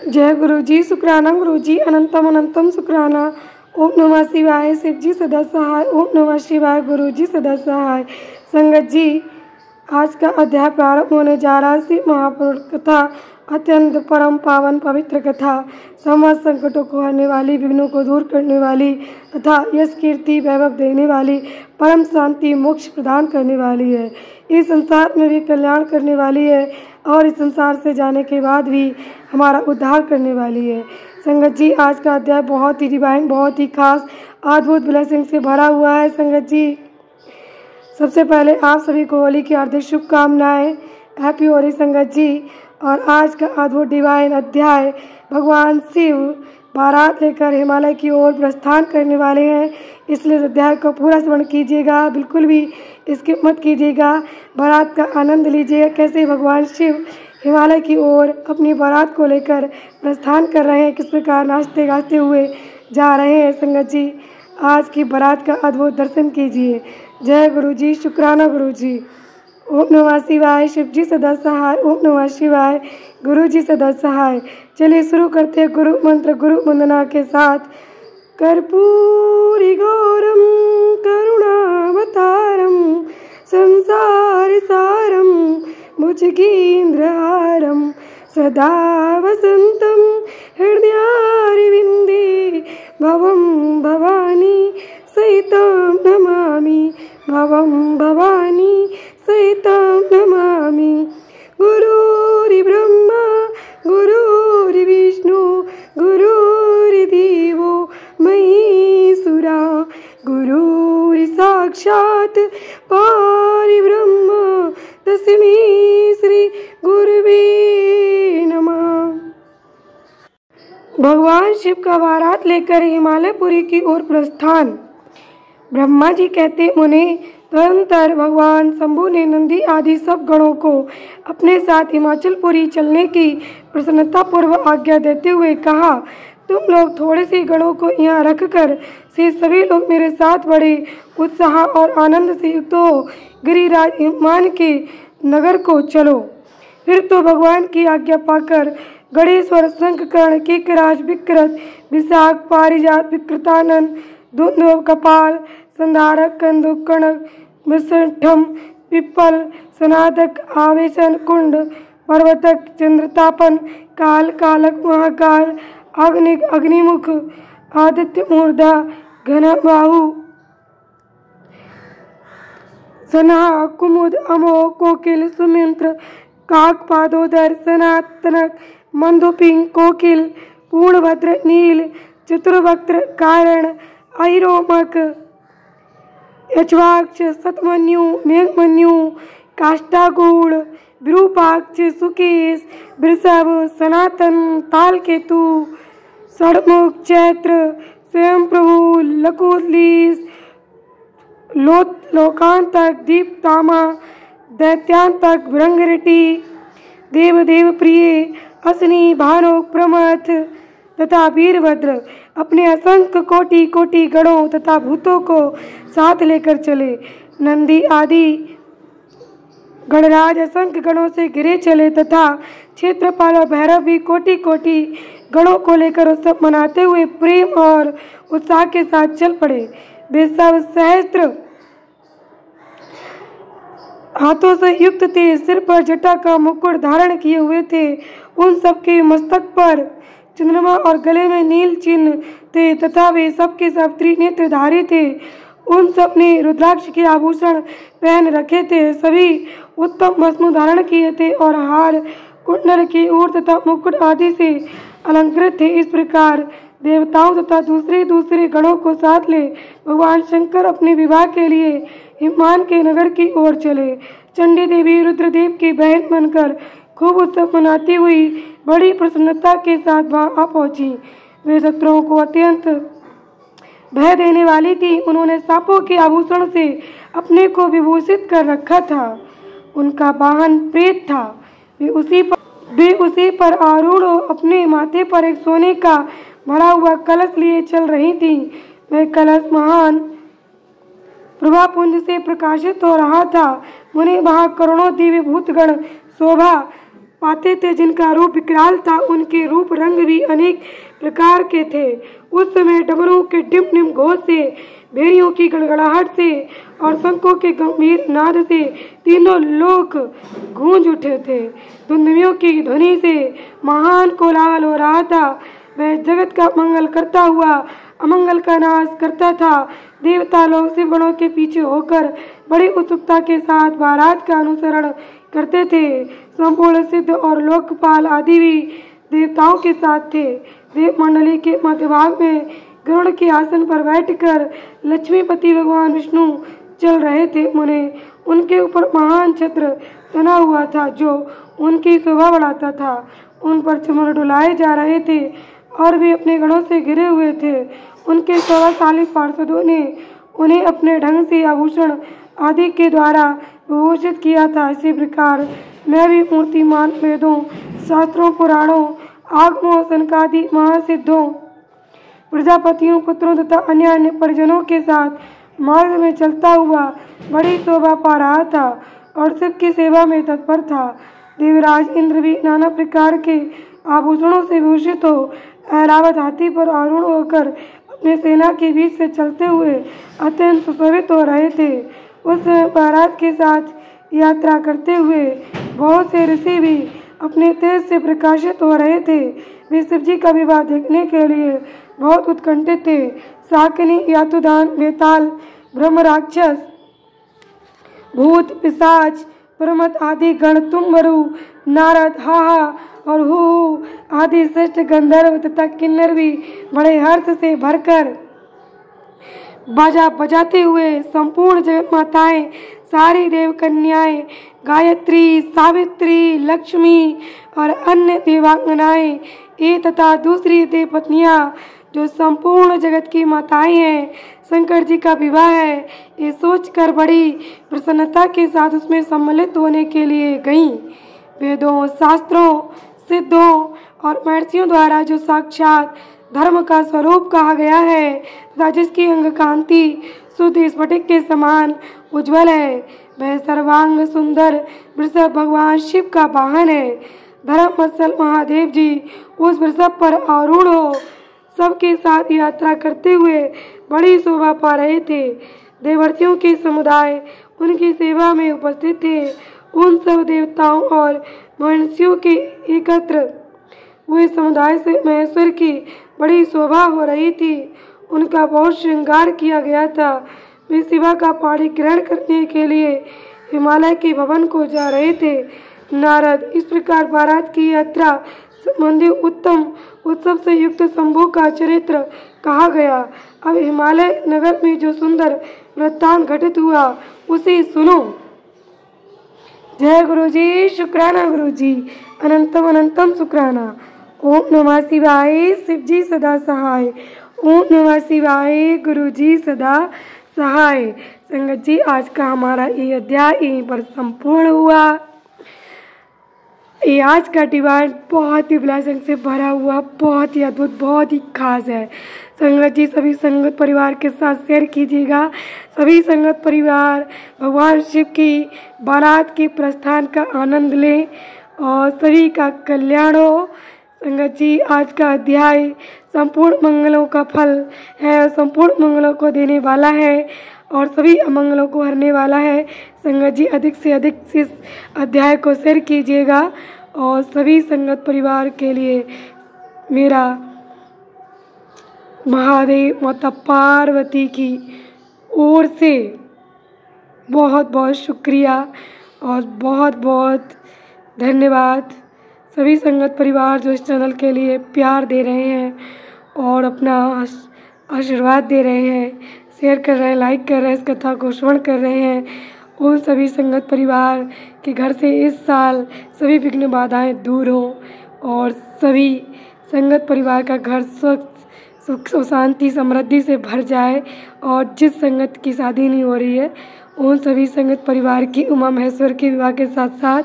जय गुरु जी। शुक्राना गुरु जी, अनंतम अनंतम शुक्राना। ओम नमः शिवाय। शिव जी सदा सहाय। ओम नमः शिवाय। गुरु जी सदा सहाय। संगत जी, आज का अध्याय प्रारंभ होने जा रहा है। श्री महापुरुष कथा, अत्यंत परम पावन पवित्र कथा, समस्त संकटों को हरने वाली, विघ्नों को दूर करने वाली तथा यश कीर्ति वैभव देने वाली, परम शांति मोक्ष प्रदान करने वाली है। इस संसार में भी कल्याण करने वाली है और इस संसार से जाने के बाद भी हमारा उद्धार करने वाली है। संगत जी, आज का अध्याय बहुत ही डिवाइन, बहुत ही खास, अद्भुत ब्लेसिंग से भरा हुआ है। संगत जी, सबसे पहले आप सभी को होली की हार्दिक शुभकामनाएं। हैप्पी होली संगत जी। और आज का अद्भुत डिवाइन अध्याय, भगवान शिव बारात लेकर हिमालय की ओर प्रस्थान करने वाले हैं, इसलिए इस अध्याय को पूरा श्रवण कीजिएगा, बिल्कुल भी स्किप मत कीजिएगा। बारात का आनंद लीजिए, कैसे भगवान शिव हिमालय की ओर अपनी बारात को लेकर प्रस्थान कर रहे हैं, किस प्रकार नाचते गाते हुए जा रहे हैं। संगत जी, आज की बारात का अद्भुत दर्शन कीजिए। जय गुरु जी। शुक्राना गुरु जी। ओम नमः शिवाय। शिव जी सदा सहाय। ओम नमः शिवाय। गुरु जी सदा सहाय। चलिए शुरू करते हैं गुरु मंत्र, गुरु वंदना के साथ। कर्पूरी गौरम करुणावतारम संसार सारम भुजगेन्द्रहारम सदा वसंतम हृदयारविंदे भवम भवानी सहितं नमामि, भवम भवानी सहितं नमामि। गुरुर्ब्रह्मा गुरुर्विष्णु गुरुर्देवो महेश्वरा, गुरुर्साक्षात् परब्रह्म तस्मै श्री गुरुवे नमः। भगवान शिव का बारात लेकर हिमालयपुरी की ओर प्रस्थान। ब्रह्मा जी कहते, मुने, तदनंतर भगवान शंभु ने नंदी आदि सब गणों को अपने साथ हिमाचलपुरी चलने की प्रसन्नता पूर्वक आज्ञा देते हुए कहा, तुम लोग थोड़े से गणों को यहाँ रखकर से सभी लोग मेरे साथ बड़े उत्साह और आनंद से युक्त हो गिरिराज हिमान के नगर को चलो। फिर तो भगवान की आज्ञा पाकर गणेश्वर, शंखकर्ण, केकराज, विकृत, विशाख, पारिजात, विकृतानंद, धुंधव, कपाल, संधारक, कंदुक, कणक, मृषठम, पिप्पल, सनातक, आवेशन, कुंड, पर्वतक, चंद्रतापन, काल, कालक, महाकाल, अग्निक, अग्निमुख, आदित्य, मूर्धा, घन बाहु, सनहा, कुमुद, अमोह, कोकिल, सुमिंत्र, काक, पादोदर, सनातनक, मंदोपिंग, कोकिल, पूर्णभद्र, नील, चतुर्वक्त्र, कारण, ऐरोमक, यक्ष्वाक्ष, सतमन्यु, मेघमन्यु, काष्ठागूढ़, विरूपाक्ष, सुकेश, वृषभ, सनातन, तालकेतु, षडमुख, चैत्र, स्वयं प्रभु, लकुलीस, लोकांतक, दीपतामा, दैत्यांतक, भृंगरिटी, देवदेव प्रिय, असनी, भानुक, प्रमथ तथा वीरभद्र अपने असंख्य कोटि कोटि गणों तथा भूतों को साथ लेकर चले। नंदी आदि गणराज असंख्य गणों से घिरे चले तथा क्षेत्रपाल और भैरव भी कोटि कोटि गणों को लेकर उत्सव मनाते हुए प्रेम और उत्साह के साथ चल पड़े। वे सब सहस्त्र हाथों से युक्त थे, सिर पर जटा का मुकुट धारण किए हुए थे, उन सबके मस्तक पर चंद्रमा और गले में नील चिन्ह थे तथा वे सबके सब त्रिनेत्रधारी थे। उन सब ने रुद्राक्ष के आभूषण पहन रखे थे, सभी उत्तम वस्त्र धारण किए थे और हार, कुंडल, केयूर तथा मुकुट आदि से अलंकृत थे। इस प्रकार देवताओं तथा दूसरे दूसरे गणों को साथ ले भगवान शंकर अपने विवाह के लिए हिमान के नगर की ओर चले। चंडी देवी रुद्रदेव की बहन बनकर खूब उत्सव मनाती हुई बड़ी प्रसन्नता के साथ वहां आ पहुंची। वे शत्रुओं को अत्यंत भय देने वाली थी। उन्होंने सांपों के आभूषण से अपने को विभूषित कर रखा था। उनका वाहन प्रेत था। वे उसी पर आरूढ़ अपने माथे पर एक सोने का भरा हुआ कलश लिए चल रही थी। वह कलश महान प्रभापुंज से प्रकाशित हो रहा था। उन्हें वहां करोड़ों दिव्य भूतगण शोभा पाते थे जिनका रूप विकराल था, उनके रूप रंग भी अनेक प्रकार के थे। उस समय डमरू के डिम डिम घोष से, भेड़ियों की गड़गड़ाहट से और शंखों के गंभीर नाद से तीनों लोक गूंज उठे थे। धुंधुमियों की ध्वनि से महान कोलाहल हो रहा था। वह जगत का मंगल करता हुआ अमंगल का नाश करता था। देवता लोग शिव गणों के पीछे होकर बड़ी उत्सुकता के साथ बारात का अनुसरण करते थे। संपूर्ण सिद्ध और लोकपाल आदि भी देवताओं के साथ थे। देव मंडली के मध्य भाग में गरुड़ के आसन पर बैठकर लक्ष्मीपति भगवान विष्णु चल रहे थे। उनके ऊपर महान छत्र तना हुआ था जो उनकी शोभा बढ़ाता था। उन पर चमर डुलाए जा रहे थे और वे अपने गणों से घिरे हुए थे। उनके सौभाग्यशाली पार्षदों ने उन्हें अपने ढंग से आभूषण आदि के द्वारा विभूषित किया था। इसी प्रकार मैं भी मूर्तिमान वेदों, शास्त्रों, पुराणों, आगमों, सनकादि महासिद्धों, प्रजापतियों, पुत्रों तथा अन्य अन्य परिजनों के साथ मार्ग में चलता हुआ बड़ी शोभा पा रहा था और शिव की सेवा में तत्पर था। देवराज इंद्र भी नाना प्रकार के आभूषणों से भूषित हो ऐरावत हाथी पर आरूढ़ होकर अपने सेना के बीच से चलते हुए अत्यंत सुशोभित हो रहे थे। उस समय बारात के साथ यात्रा करते हुए बहुत से ऋषि भी अपने तेज से प्रकाशित हो रहे थे। वे शिव जी का विवाह देखने के लिए बहुत उत्कंठित थे। शाकिनी, यातुदान, वेताल, ब्रह्म राक्षस, भूत, पिशाच, प्रमथ आदि गण, तुम्बरु, नारद, हाहा और हु आदि श्रेष्ठ गंधर्व तथा किन्नर भी बड़े हर्ष से भरकर बाजा बजाते हुए संपूर्ण जगत माताएं, सारी देव कन्याएं, गायत्री, सावित्री, लक्ष्मी और अन्य देवांगनाएं एक तथा दूसरी देव पत्नियां जो संपूर्ण जगत की माताएं हैं, शंकर जी का विवाह है, ये सोचकर बड़ी प्रसन्नता के साथ उसमें सम्मिलित होने के लिए गईं। वेदों, शास्त्रों, सिद्धों और महर्षियों द्वारा जो साक्षात धर्म का स्वरूप कहा गया है तथा जिसकी अंग कांति शुद्ध स्फटिक के समान उज्जवल है, वह सर्वांग सुंदर वृषभ भगवान शिव का वाहन है। धर्मवत्सल महादेव जी उस वृषभ पर आरूढ़ हो सबके साथ यात्रा करते हुए बड़ी शोभा पा रहे थे। देवर्षियों के समुदाय उनकी सेवा में उपस्थित थे। उन सब देवताओं और महर्षियों के एकत्र हुए समुदाय से महेश्वर की बड़ी शोभा हो रही थी। उनका बहुत श्रृंगार किया गया था। वे शिवा का पाणी ग्रहण करने के लिए हिमालय के भवन को जा रहे थे। नारद, इस प्रकार बारात की यात्रा संबंधी उत्तम उत्सव से युक्त शंभु का चरित्र कहा गया। अब हिमालय नगर में जो सुंदर वृत्तांत घटित हुआ उसे सुनो। जय गुरु जी, शुक्राना गुरु जी, अनंतम अनंतम शुक्राना। ओम नमः शिवाय, शिव जी सदा सहाय। ओम नमः शिवाय, गुरु जी सदा सहाय। संगत जी, आज का हमारा ये अध्याय यहीं पर संपूर्ण हुआ। ये आज का डिवाइन बहुत ही ब्लेसिंग से भरा हुआ, बहुत ही अद्भुत, बहुत ही खास है। संगत जी, सभी संगत परिवार के साथ शेयर कीजिएगा। सभी संगत परिवार भगवान शिव की बारात के प्रस्थान का आनंद लें और सभी का कल्याण हो। संगत जी, आज का अध्याय संपूर्ण मंगलों का फल है, संपूर्ण मंगलों को देने वाला है और सभी अमंगलों को हरने वाला है। संगत जी, अधिक से अधिक इस अध्याय को शेयर कीजिएगा और सभी संगत परिवार के लिए मेरा महादेव माता पार्वती की ओर से बहुत बहुत शुक्रिया और बहुत बहुत धन्यवाद। सभी संगत परिवार जो इस चैनल के लिए प्यार दे रहे हैं और अपना आशीर्वाद दे रहे हैं, शेयर कर रहे हैं, लाइक कर रहे हैं, इस कथा को श्रवण कर रहे हैं, उन सभी संगत परिवार के घर से इस साल सभी विघ्न बाधाएं दूर हों और सभी संगत परिवार का घर सुख शांति समृद्धि से भर जाए। और जिस संगत की शादी नहीं हो रही है उन सभी संगत परिवार की उमा महेश्वर के विवाह के साथ साथ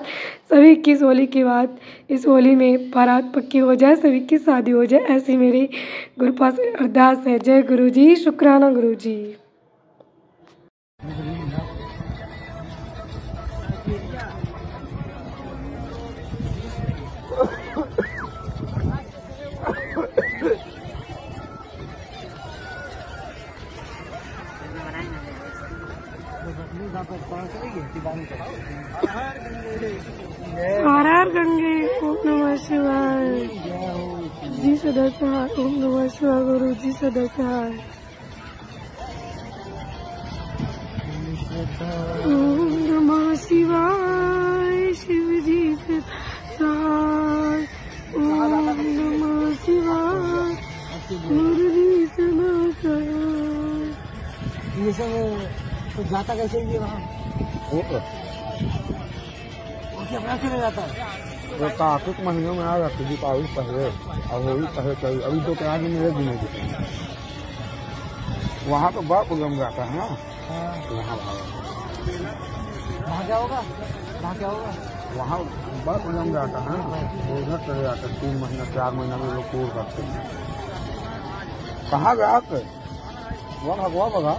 सभी की इस होली के बाद इस होली में बारात पक्की हो जाए, सभी की शादी हो जाए, ऐसी मेरी गुरु पास अरदास है। जय गुरु जी, शुक्राना गुरु जी। जी सदा सहाय। ओम नमः शिवाय गुरु जी सदा सहाय। ओम नमः शिवाय शिव जी सदा सहाय। ओम नमः शिवाय गुरु जी सदा सहाय। ये सब तो जाता कैसे ये वहाँ? क्या पैसे नहीं जाता है? वो कार्तिक महीनों में आ जाती दीपावली पहले और होली पहले चली। अभी तो क्या मेरे भी नहीं दिखे। वहाँ तो बड़ा प्रोग्राम जाता है ना। वहाँ क्या होगा? वहाँ क्या होगा? वहाँ बड़ा प्रोग्राम जाता है ना। उधर चले जाते हैं 3 महीना 4 महीना में लोग पूर्ण करते हैं। कहाँ गया? वहाँ भगवा बगा